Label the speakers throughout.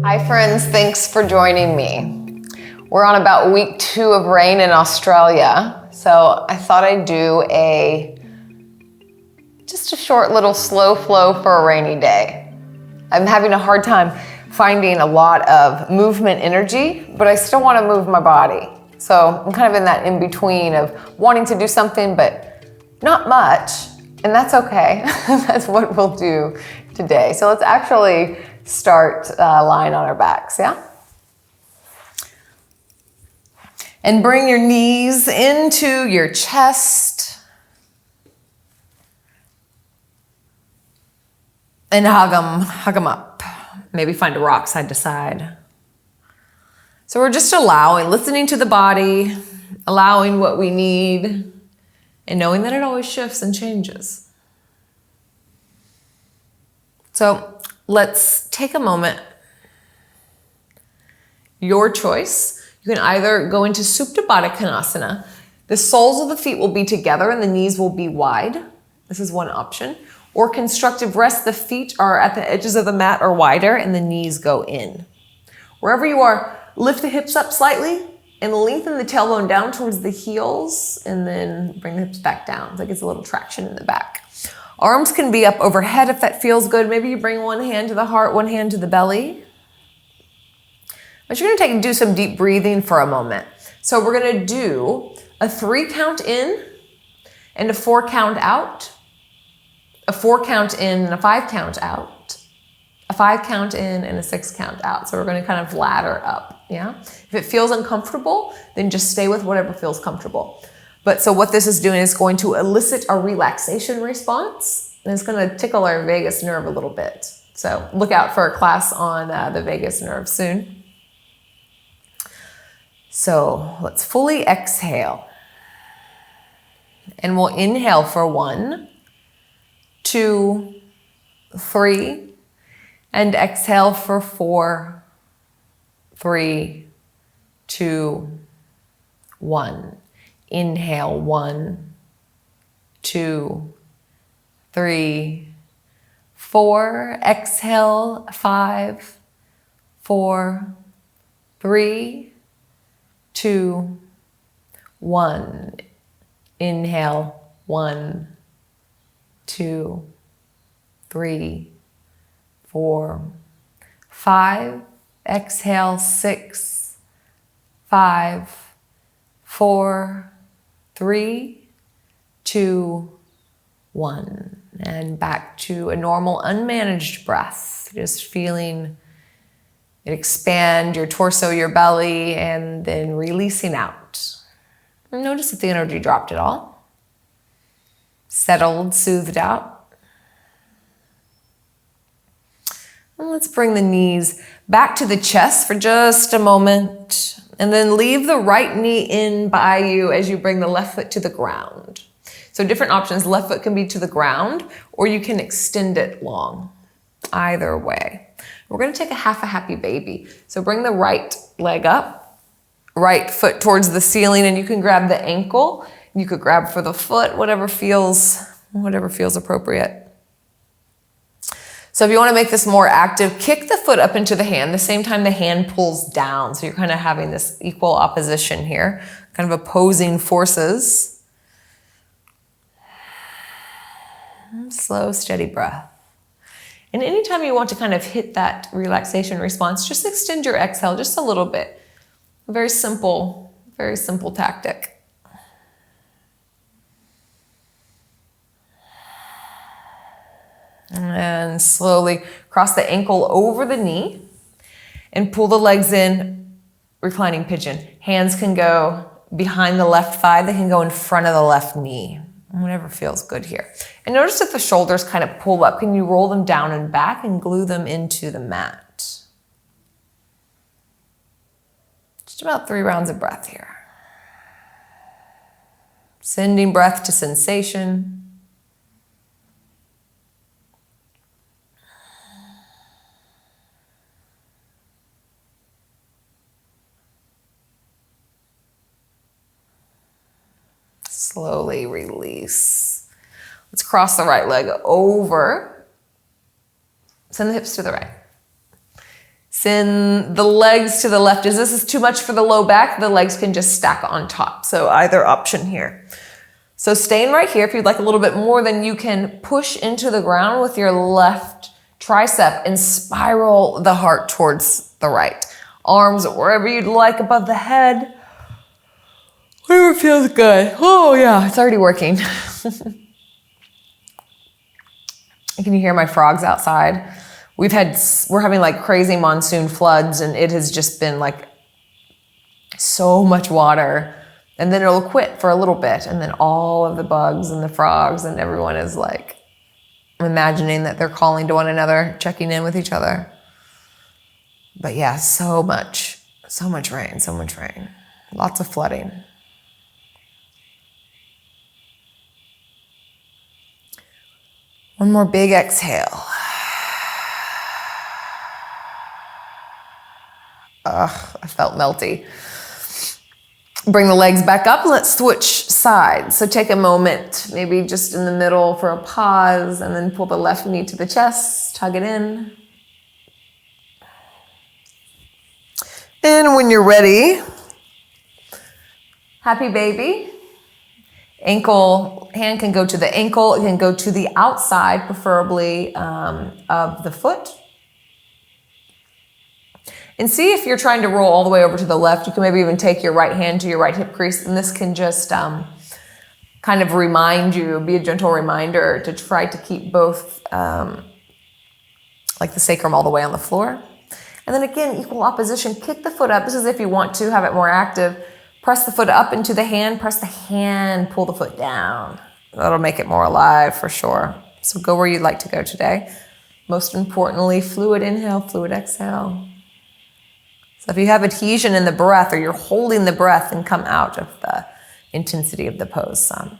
Speaker 1: Hi friends, thanks for joining me. We're on about week 2 of rain in Australia, so I thought I'd do just a short little slow flow for a rainy day. I'm having a hard time finding a lot of movement energy, but I still want to move my body. So I'm kind of in that in-between of wanting to do something, but not much, and that's okay. That's what we'll do today. So let's actually start lying on our backs, yeah? And bring your knees into your chest. And hug them up. Maybe find a rock side to side. So we're just listening to the body, allowing what we need, and knowing that it always shifts and changes. So let's take a moment. Your choice. You can either go into Supta Baddha Konasana. The soles of the feet will be together and the knees will be wide. This is one option. Or constructive rest, the feet are at the edges of the mat or wider and the knees go in. Wherever you are, lift the hips up slightly and lengthen the tailbone down towards the heels and then bring the hips back down. So it gets a little traction in the back. Arms can be up overhead if that feels good. Maybe you bring one hand to the heart, one hand to the belly. But you're gonna do some deep breathing for a moment. So we're gonna do a 3 count in and a 4 count out. A 4 count in and a 5 count out, a 5 count in and a 6 count out. So we're going to kind of ladder up, yeah? If it feels uncomfortable, then just stay with whatever feels comfortable. But so what this is doing is going to elicit a relaxation response, and it's going to tickle our vagus nerve a little bit. So look out for a class on the vagus nerve soon. So let's fully exhale. And we'll inhale for 1, 2, 3, and exhale for 4, 3, 2, 1. Inhale 1, 2, 3, 4. Exhale 5, 4, 3, 2, 1. Inhale 1, 2, 3, 4, 5. Exhale 6, 5, 4, 3, 2, 1. And back to a normal unmanaged breath. Just feeling it expand your torso, your belly, and then releasing out. And notice if the energy dropped at all. Settled, soothed out. And let's bring the knees back to the chest for just a moment. And then leave the right knee in by you as you bring the left foot to the ground. So different options. Left foot can be to the ground or you can extend it long. Either way. We're going to take a half a happy baby. So bring the right leg up, right foot towards the ceiling, and you can grab the ankle. You could grab for the foot, whatever feels appropriate. So if you want to make this more active, kick the foot up into the hand. The same time the hand pulls down. So you're kind of having this equal opposition here, kind of opposing forces. Slow, steady breath. And anytime you want to kind of hit that relaxation response, just extend your exhale just a little bit. Very simple tactic. And slowly cross the ankle over the knee and pull the legs in, reclining pigeon. Hands can go behind the left thigh. They can go in front of the left knee. Whatever feels good here. And notice if the shoulders kind of pull up, can you roll them down and back and glue them into the mat? Just about 3 rounds of breath here. Sending breath to sensation. Slowly release. Let's cross the right leg over. Send the hips to the right. Send the legs to the left. As this is too much for the low back, the legs can just stack on top. So either option here. So staying right here. If you'd like a little bit more, then you can push into the ground with your left tricep and spiral the heart towards the right. Arms wherever you'd like above the head. Whatever feels good. Oh yeah, it's already working. Can you hear my frogs outside? We're having like crazy monsoon floods, and it has just been like so much water, and then it'll quit for a little bit, and then all of the bugs and the frogs and everyone is like imagining that they're calling to one another, checking in with each other. But yeah, so much rain, lots of flooding. One more big exhale. Ugh, I felt melty. Bring the legs back up. Let's switch sides. So take a moment, maybe just in the middle for a pause, and then pull the left knee to the chest, tug it in. And when you're ready, happy baby. Hand can go to the ankle. It can go to the outside, preferably of the foot. And see if you're trying to roll all the way over to the left, you can maybe even take your right hand to your right hip crease, and this can just kind of remind you, be a gentle reminder to try to keep both like the sacrum all the way on the floor. And then again, equal opposition, kick the foot up. This is if you want to have it more active. Press the foot up into the hand, press the hand, pull the foot down. That'll make it more alive for sure. So go where you'd like to go today. Most importantly, fluid inhale, fluid exhale. So if you have adhesion in the breath, or you're holding the breath, and come out of the intensity of the pose some.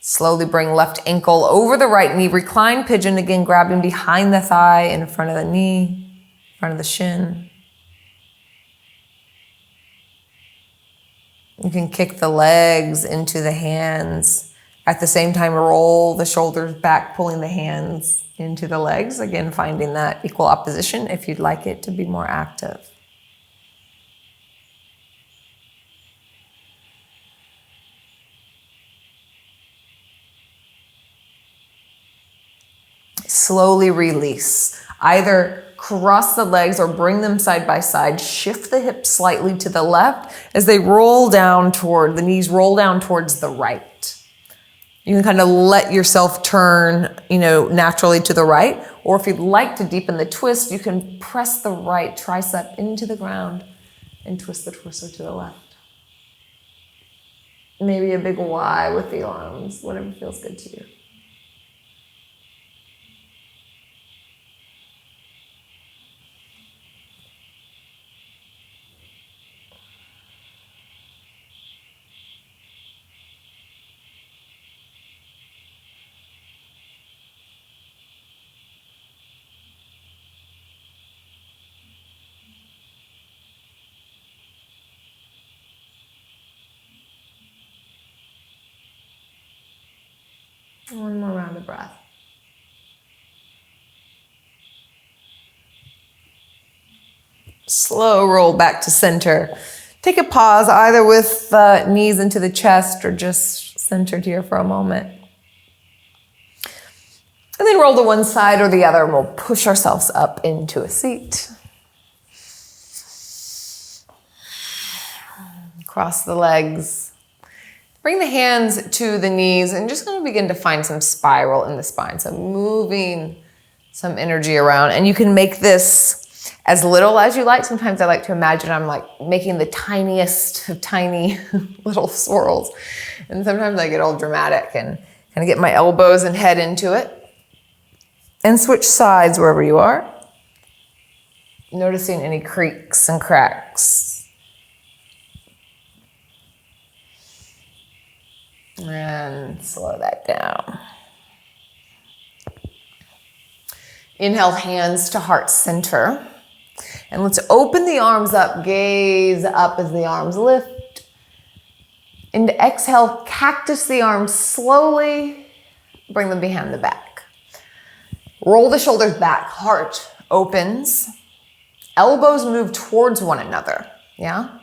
Speaker 1: Slowly bring left ankle over the right knee. Recline pigeon, again, grabbing behind the thigh, in front of the knee, in front of the shin. You can kick the legs into the hands. At the same time, roll the shoulders back, pulling the hands into the legs. Again, finding that equal opposition if you'd like it to be more active. Slowly release. Either cross the legs or bring them side by side. Shift the hips slightly to the left as they roll down toward, the knees roll down towards the right. You can kind of let yourself turn, naturally to the right. Or if you'd like to deepen the twist, you can press the right tricep into the ground and twist the torso to the left. Maybe a big Y with the arms, whatever feels good to you. One more round of breath. Slow roll back to center. Take a pause, either with the knees into the chest or just centered here for a moment. And then roll to one side or the other, and we'll push ourselves up into a seat. Cross the legs. Bring the hands to the knees, and just going to begin to find some spiral in the spine. So moving some energy around, and you can make this as little as you like. Sometimes I like to imagine I'm like making the tiniest of tiny little swirls. And sometimes I get all dramatic and kind of get my elbows and head into it. And switch sides wherever you are. Noticing any creaks and cracks. And slow that down. Inhale, hands to heart center. And let's open the arms up, gaze up as the arms lift. And exhale, cactus the arms slowly, bring them behind the back. Roll the shoulders back, heart opens. Elbows move towards one another, yeah?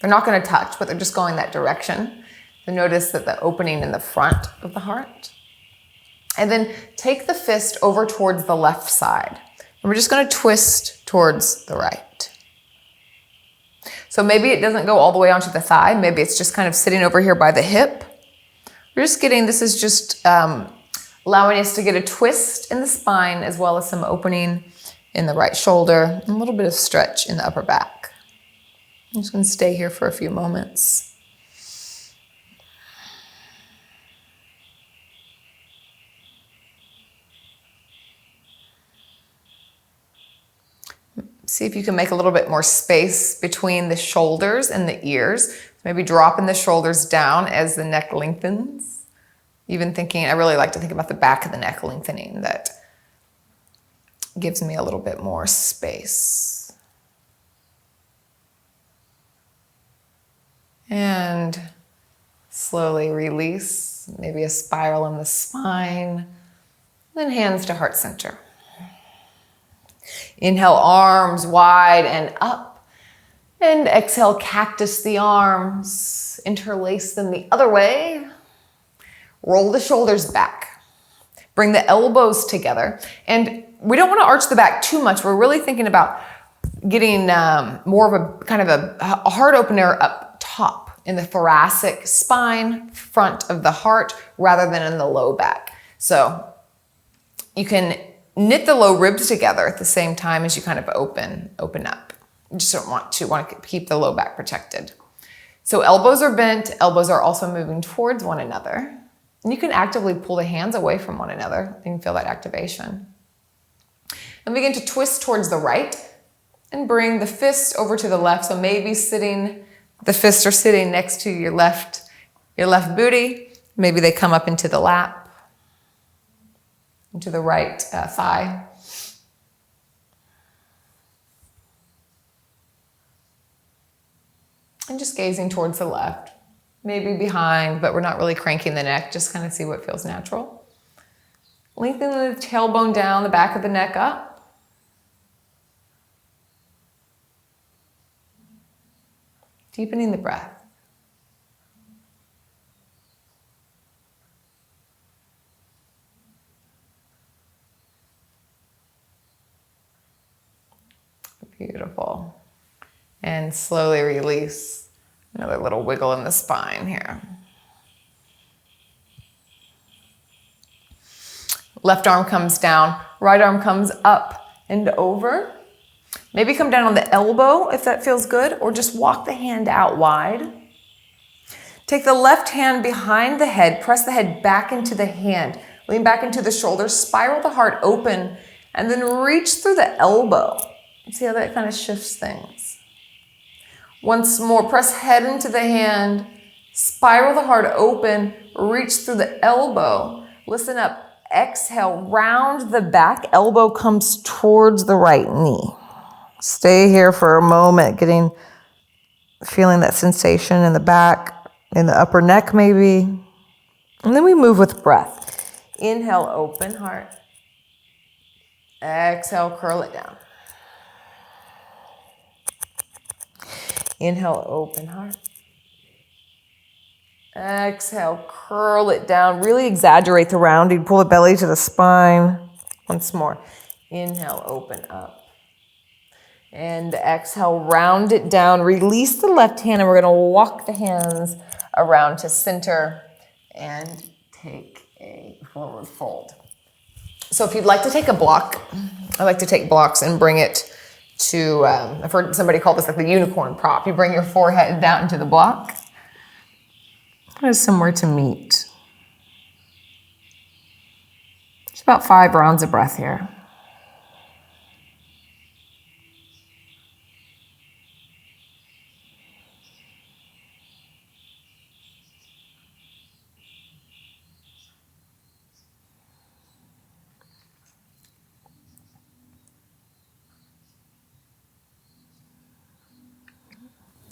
Speaker 1: They're not gonna touch, but they're just going that direction. So notice that the opening in the front of the heart. And then take the fist over towards the left side. And we're just gonna twist towards the right. So maybe it doesn't go all the way onto the thigh. Maybe it's just kind of sitting over here by the hip. We're just getting, this is just allowing us to get a twist in the spine as well as some opening in the right shoulder and a little bit of stretch in the upper back. I'm just gonna stay here for a few moments. See if you can make a little bit more space between the shoulders and the ears. Maybe dropping the shoulders down as the neck lengthens. Even thinking, I really like to think about the back of the neck lengthening. That gives me a little bit more space. And slowly release, maybe a spiral in the spine. Then hands to heart center. Inhale, arms wide and up. And exhale, cactus the arms. Interlace them the other way. Roll the shoulders back. Bring the elbows together. And we don't want to arch the back too much. We're really thinking about getting more of a kind of a heart opener up top in the thoracic spine, front of the heart, rather than in the low back. So you can knit the low ribs together at the same time as you kind of open up. You just don't want to keep the low back protected. So elbows are bent, elbows are also moving towards one another. And you can actively pull the hands away from one another. You can feel that activation. And begin to twist towards the right and bring the fist over to the left. So maybe the fists are sitting next to your left booty. Maybe they come up into the lap. Into the right thigh. And just gazing towards the left. Maybe behind, but we're not really cranking the neck. Just kind of see what feels natural. Lengthen the tailbone down, the back of the neck up. Deepening the breath. Beautiful. And slowly release. Another little wiggle in the spine here. Left arm comes down, right arm comes up and over. Maybe come down on the elbow if that feels good, or just walk the hand out wide. Take the left hand behind the head, press the head back into the hand, lean back into the shoulders, spiral the heart open, and then reach through the elbow. See how that kind of shifts things. Once more, press head into the hand, spiral the heart open, reach through the elbow. Listen up, exhale, round the back, elbow comes towards the right knee. Stay here for a moment, feeling that sensation in the back, in the upper neck maybe. And then we move with breath. Inhale, open heart. Exhale, curl it down. Inhale, open heart. Exhale, curl it down. Really exaggerate the rounding. Pull the belly to the spine. Once more. Inhale, open up. And exhale, round it down. Release the left hand, and we're going to walk the hands around to center and take a forward fold. So if you'd like to take a block, I like to take blocks and bring it to, I've heard somebody call this like the unicorn prop. You bring your forehead down into the block. There's somewhere to meet. Just about 5 rounds of breath here.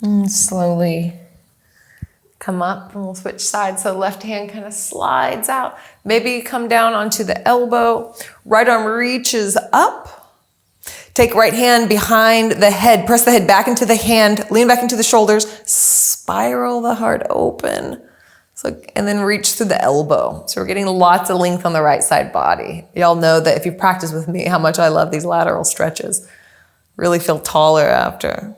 Speaker 1: And slowly come up and we'll switch sides. So left hand kind of slides out. Maybe come down onto the elbow. Right arm reaches up. Take right hand behind the head. Press the head back into the hand. Lean back into the shoulders. Spiral the heart open. So, and then reach through the elbow. So we're getting lots of length on the right side body. Y'all know that if you practice with me, how much I love these lateral stretches. Really feel taller after.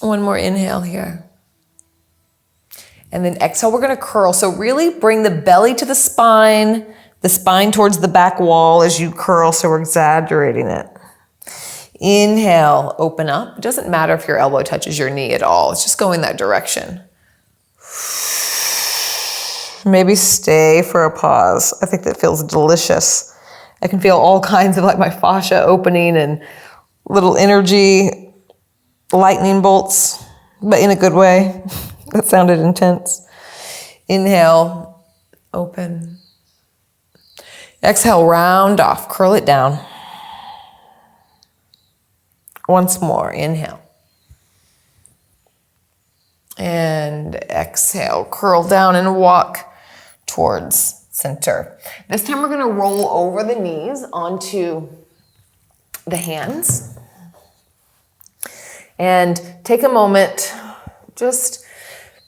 Speaker 1: One more inhale here. And then exhale, we're gonna curl. So really bring the belly to the spine towards the back wall as you curl, so we're exaggerating it. Inhale, open up. It doesn't matter if your elbow touches your knee at all. It's just going that direction. Maybe stay for a pause. I think that feels delicious. I can feel all kinds of like my fascia opening and little energy, lightning bolts, but in a good way. That sounded intense. Inhale, open. Exhale, round off, curl it down. Once more, inhale. And exhale, curl down and walk towards center. This time we're gonna roll over the knees onto the hands. And take a moment, just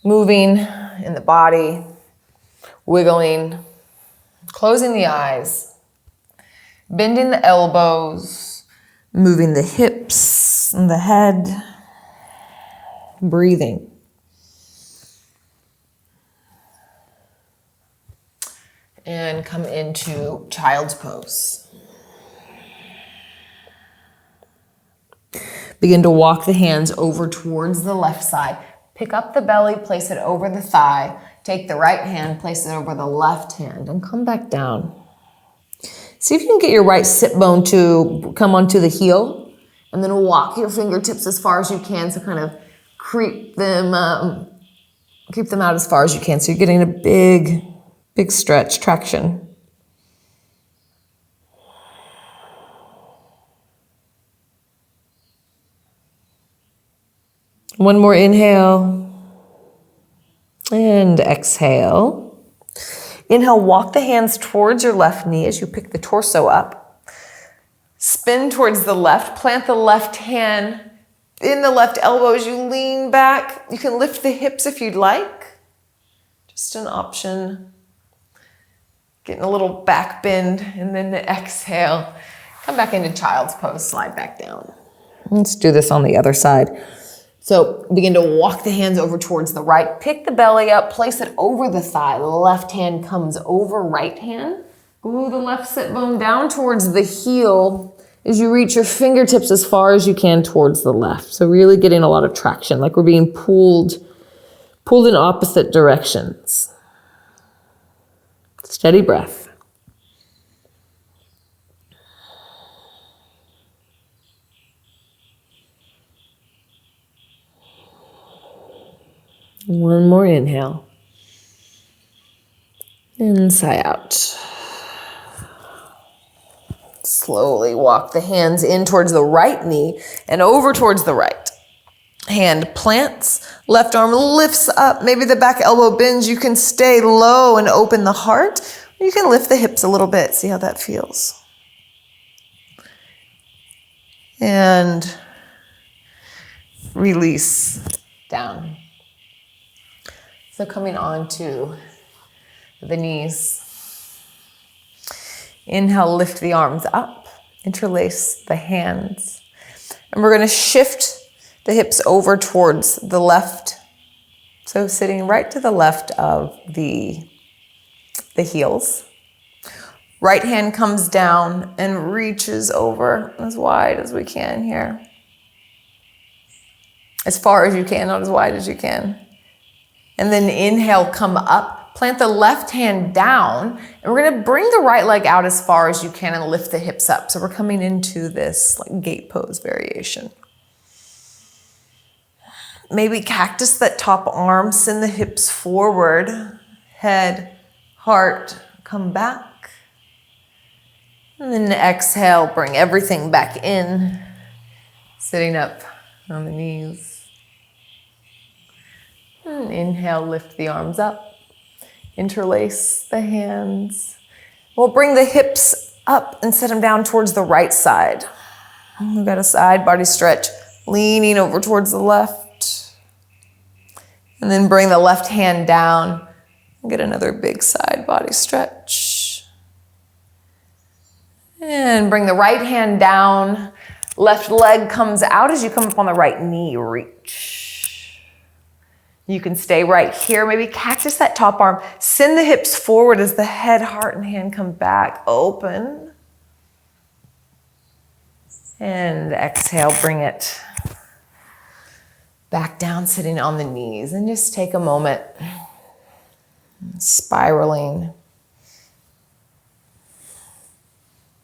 Speaker 1: moving in the body, wiggling, closing the eyes, bending the elbows, moving the hips and the head, breathing. And come into child's pose. Begin to walk the hands over towards the left side. Pick up the belly, place it over the thigh. Take the right hand, place it over the left hand, and come back down. See if you can get your right sit bone to come onto the heel, and then walk your fingertips as far as you can, so kind of keep them out as far as you can. So you're getting a big stretch, traction. One more inhale and exhale. Inhale, walk the hands towards your left knee as you pick the torso up. Spin towards the left, plant the left hand in the left elbow as you lean back. You can lift the hips if you'd like. Just an option. Getting a little back bend, and then the exhale. Come back into child's pose, slide back down. Let's do this on the other side. So begin to walk the hands over towards the right. Pick the belly up, place it over the thigh. Left hand comes over right hand. Glue the left sit bone down towards the heel as you reach your fingertips as far as you can towards the left. So really getting a lot of traction, like we're being pulled in opposite directions. Steady breath. One more inhale. And sigh out. Slowly walk the hands in towards the right knee and over towards the right. Hand plants, left arm lifts up. Maybe the back elbow bends. You can stay low and open the heart. You can lift the hips a little bit. See how that feels. And release down. So coming on to the knees. Inhale, lift the arms up, interlace the hands. And we're gonna shift the hips over towards the left. So sitting right to the left of the heels. Right hand comes down and reaches over as wide as we can here. As far as you can, not as wide as you can. And then inhale, come up, plant the left hand down, and we're gonna bring the right leg out as far as you can and lift the hips up. So we're coming into this like gate pose variation. Maybe cactus that top arm, send the hips forward, head, heart, come back. And then exhale, bring everything back in, sitting up on the knees. And inhale, lift the arms up. Interlace the hands. We'll bring the hips up and set them down towards the right side. We've got a side body stretch, leaning over towards the left. And then bring the left hand down and get another big side body stretch. And bring the right hand down. Left leg comes out as you come up on the right knee, reach. You can stay right here, maybe cactus that top arm. Send the hips forward as the head, heart, and hand come back, open. And exhale, bring it back down, sitting on the knees. And just take a moment, spiraling.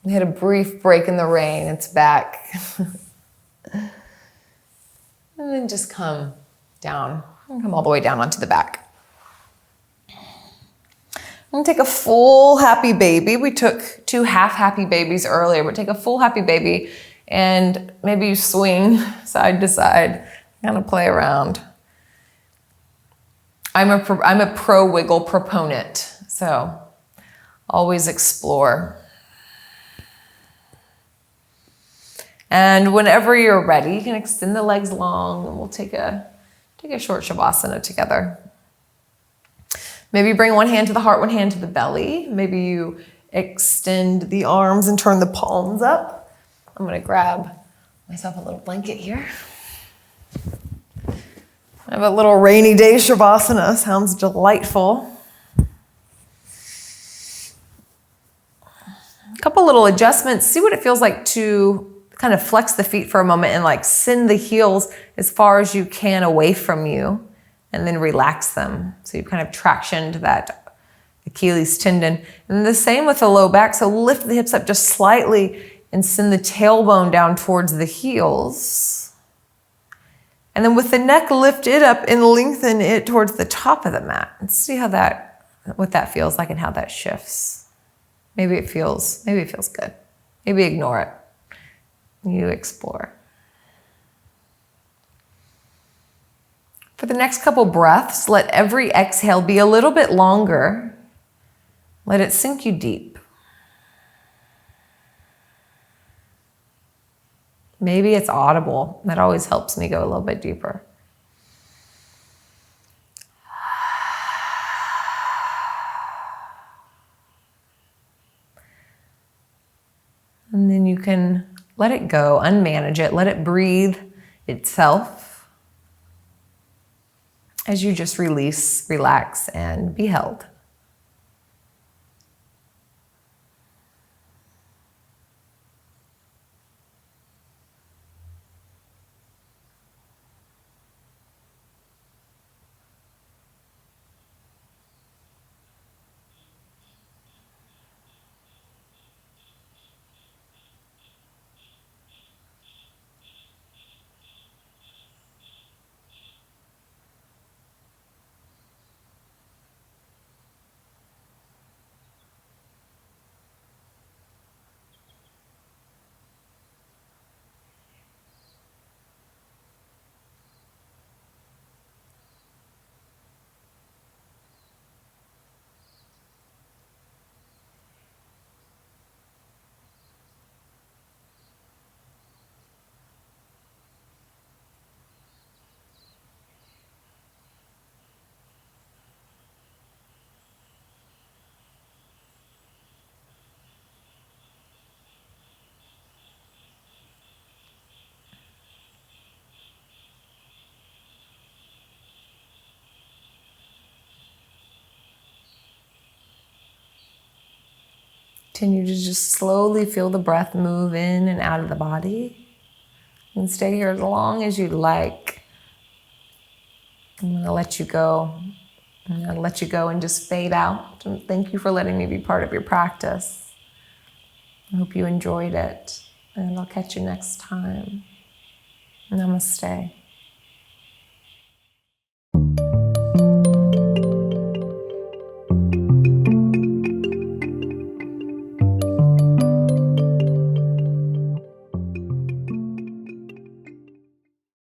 Speaker 1: We had a brief break in the rain, it's back. And then just come down, come all the way down onto the back. I'm gonna take a full happy baby. We took 2 half happy babies earlier, but take a full happy baby and maybe you swing side to side, kind of play around. I'm a pro wiggle proponent, so always explore. And whenever you're ready, you can extend the legs long and we'll take a short shavasana together. Maybe bring one hand to the heart, one hand to the belly. Maybe you extend the arms and turn the palms up. I'm gonna grab myself a little blanket here. I have a little rainy day shavasana, sounds delightful. A couple little adjustments, see what it feels like to kind of flex the feet for a moment and like send the heels as far as you can away from you and then relax them. So you kind of traction to that Achilles tendon. And the same with the low back. So lift the hips up just slightly and send the tailbone down towards the heels. And then with the neck, lift it up and lengthen it towards the top of the mat. And see how what that feels like and how that shifts. Maybe it feels good. Maybe ignore it. You explore. For the next couple breaths, let every exhale be a little bit longer. Let it sink you deep. Maybe it's audible. That always helps me go a little bit deeper. And then you can let it go, unmanage it, let it breathe itself as you just release, relax, and be held. Continue to just slowly feel the breath move in and out of the body. And stay here as long as you like. I'm going to let you go. I'm going to let you go and just fade out. And thank you for letting me be part of your practice. I hope you enjoyed it. And I'll catch you next time. Namaste.